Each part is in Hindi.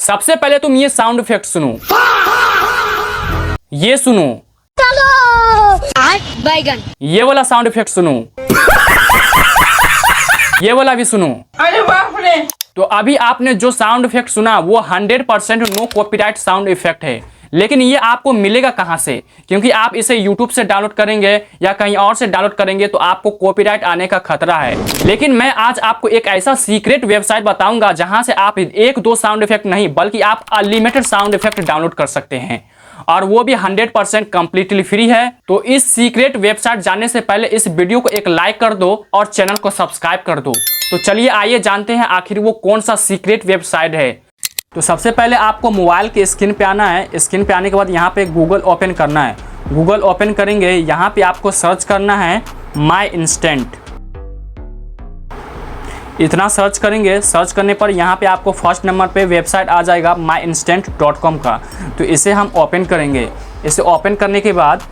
सबसे पहले तुम ये साउंड इफेक्ट सुनो, ये सुनो, बैगन, ये वाला साउंड इफेक्ट सुनो, ये वाला भी सुनो। अरे बाप रे। तो अभी आपने जो साउंड इफेक्ट सुना वो 100% नो कॉपीराइट साउंड इफेक्ट है। लेकिन ये आपको मिलेगा कहां से? क्योंकि आप इसे YouTube से डाउनलोड करेंगे या कहीं और से डाउनलोड करेंगे तो आपको कॉपीराइट आने का खतरा है। लेकिन मैं आज आपको एक ऐसा सीक्रेट वेबसाइट बताऊंगा जहां से आप एक दो साउंड इफेक्ट नहीं बल्कि आप अनलिमिटेड साउंड इफेक्ट डाउनलोड कर सकते हैं, और वो भी 100% कंप्लीटली फ्री है। तो इस सीक्रेट वेबसाइट जानने से पहले इस वीडियो को एक लाइक कर दो और चैनल को सब्सक्राइब कर दो। तो चलिए आइए जानते हैं आखिर वो कौन सा सीक्रेट वेबसाइट है। तो सबसे पहले आपको मोबाइल के स्क्रीन पे आना है। स्क्रीन पे आने के बाद यहाँ पे गूगल ओपन करना है। गूगल ओपन करेंगे, यहाँ पे आपको सर्च करना है माई इंस्टेंट। इतना सर्च करेंगे, सर्च करने पर यहाँ पे आपको फर्स्ट नंबर पे वेबसाइट आ जाएगा myinstant.com का। तो इसे हम ओपन करेंगे। इसे ओपन करने के बाद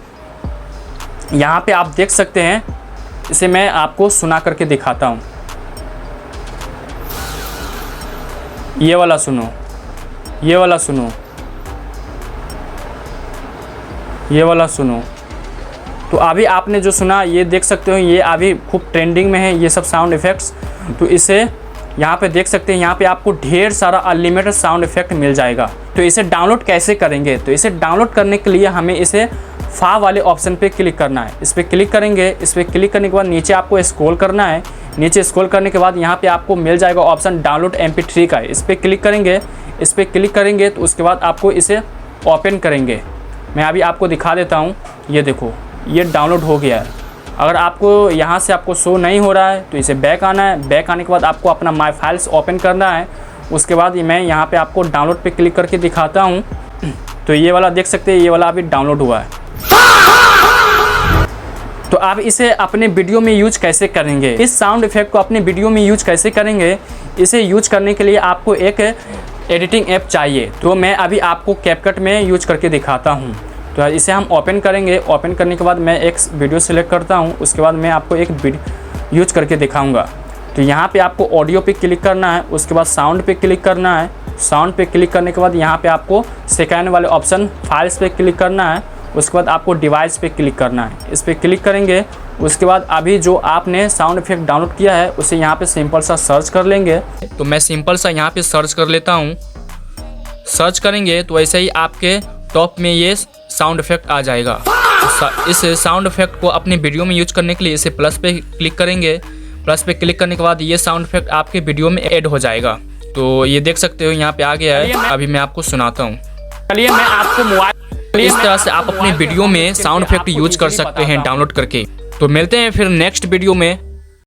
यहाँ पे आप देख सकते हैं, इसे मैं आपको सुना करके दिखाता हूँ। ये वाला सुनो, ये वाला सुनो, ये वाला सुनो। तो अभी आपने जो सुना ये देख सकते हो, ये अभी खूब ट्रेंडिंग में है ये सब साउंड इफ़ेक्ट्स। तो इसे यहाँ पे देख सकते हैं, यहाँ पे आपको ढेर सारा अनलिमिटेड साउंड इफ़ेक्ट मिल जाएगा। तो इसे डाउनलोड कैसे करेंगे? तो इसे डाउनलोड करने के लिए हमें इसे फा वाले ऑप्शन पे क्लिक करना है। इस पर क्लिक करेंगे। इस पर क्लिक करने के बाद नीचे आपको स्क्रॉल करना है। नीचे स्क्रॉल करने के बाद यहाँ पे आपको मिल जाएगा ऑप्शन डाउनलोड MP3 का। इस पर क्लिक करेंगे। इस पर क्लिक करेंगे तो उसके बाद आपको इसे ओपन करेंगे। मैं अभी आपको दिखा देता हूँ। ये देखो, ये डाउनलोड हो गया है। अगर आपको यहाँ से आपको शो नहीं हो रहा है तो इसे बैक आना है। बैक आने के बाद आपको अपना माई फाइल्स ओपन करना है। उसके बाद मैं यहाँ पे आपको डाउनलोड पे क्लिक करके दिखाता हूँ। तो ये वाला देख सकते हैं, ये वाला अभी डाउनलोड हुआ है। तो आप इसे अपने वीडियो में यूज कैसे करेंगे? इस साउंड इफेक्ट को अपने वीडियो में यूज कैसे करेंगे? इसे यूज करने के लिए आपको एक एडिटिंग ऐप चाहिए। तो मैं अभी आपको कैपकट में यूज करके दिखाता हूँ। तो इसे हम ओपन करेंगे। ओपन करने के बाद मैं एक वीडियो सिलेक्ट करता हूँ। उसके बाद मैं आपको एक वीडियो यूज करके दिखाऊंगा। तो यहाँ पे आपको ऑडियो पे क्लिक करना है। उसके बाद साउंड पे क्लिक करना है। साउंड पे क्लिक करने के बाद यहाँ पे आपको सेकेंड वाले ऑप्शन फाइल्स पे क्लिक करना है। उसके बाद आपको डिवाइस पे क्लिक करना है। इस पर क्लिक करेंगे। उसके बाद अभी जो आपने साउंड इफेक्ट डाउनलोड किया है उसे यहाँ पे सिंपल सा सर्च कर लेंगे। तो मैं सिंपल सा यहाँ पे सर्च कर लेता हूँ। सर्च करेंगे तो ऐसे ही आपके टॉप में ये साउंड इफेक्ट आ जाएगा। इस साउंड इफेक्ट को अपने वीडियो में यूज करने के लिए इसे प्लस पे क्लिक करेंगे। प्लस पे क्लिक करने के बाद ये साउंड इफेक्ट आपके वीडियो में ऐड हो जाएगा। तो ये देख सकते हो यहाँ पे आ गया है। अभी मैं आपको सुनाता हूँ। चलिए मैं आपको मोबाइल, इस तरह से आप अपने वीडियो में साउंड इफेक्ट यूज कर सकते हैं डाउनलोड करके। तो मिलते हैं फिर नेक्स्ट वीडियो में।